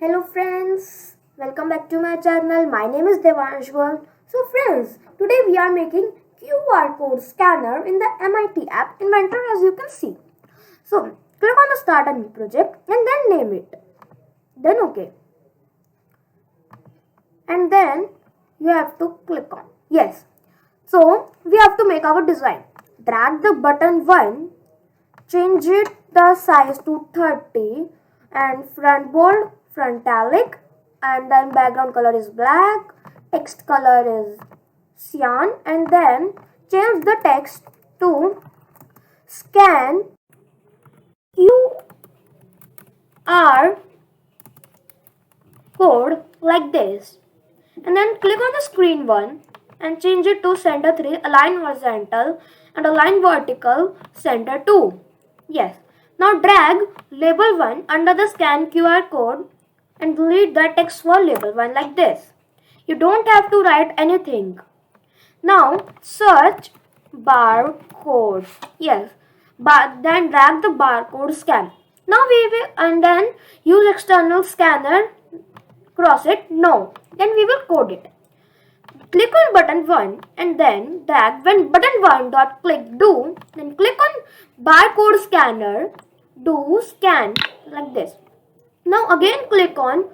Hello friends, welcome back to my channel. My name is Goel. So friends, today we are making QR code scanner in the MIT app Inventor, as you can see. So click on the start a new project and then name it. Then OK. And then you have to click on yes. So we have to make our design. Drag the button 1, change it the size to 30 and front bold, front italic, and then background color is black, text color is cyan, and then change the text to scan QR code like this, and then click on the screen 1 and change it to center 3, align horizontal and align vertical center 2. Yes. Now drag label 1 under the scan QR code and delete the text for label 1 like this. You don't have to write anything. Now search barcode. Yes. Then drag the barcode scan. Now we will and then use external scanner. Cross it. No. Then we will code it. Click on button 1 and then drag when button 1 dot click do, then click on barcode scanner, do scan like this. Now again click on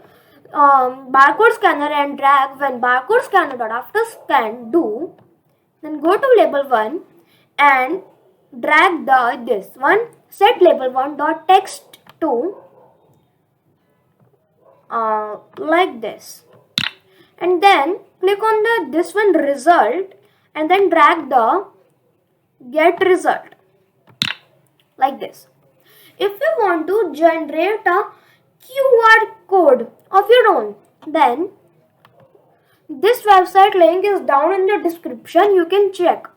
barcode scanner and drag when barcode scanner dot after scan do, then go to label 1 and drag this one, set label 1 dot text to like this, and then click on this one result and then drag the get result like this. If you want to generate a QR code of your own, then this website link is down in the description, you can check.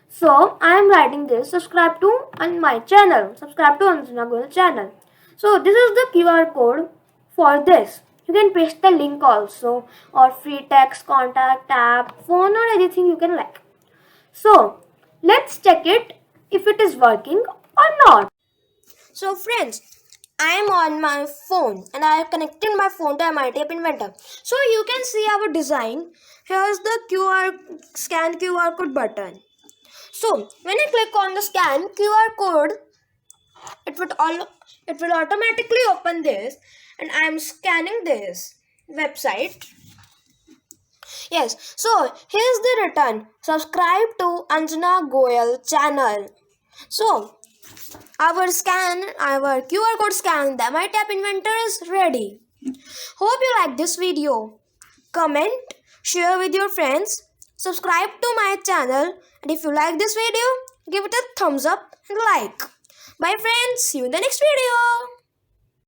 So I am writing this, subscribe to on my channel, subscribe to Anjana Goel channel. So this is the QR code for this. You can paste the link also, or free text, contact, app, phone, or anything you can like. So let's check it if it is working or not. So friends, I am on my phone and I have connected my phone to MIT App Inventor. So you can see our design. Here's the scan QR code button. So when I click on the scan QR code, it will automatically open this, and I am scanning this website. Yes, so here's the return. Subscribe to Anjana Goel channel. So our QR code scan, the MIT App Inventor is ready. Hope you like this video. Comment, share with your friends, subscribe to my channel, and if you like this video, give it a thumbs up and like. Bye friends, see you in the next video.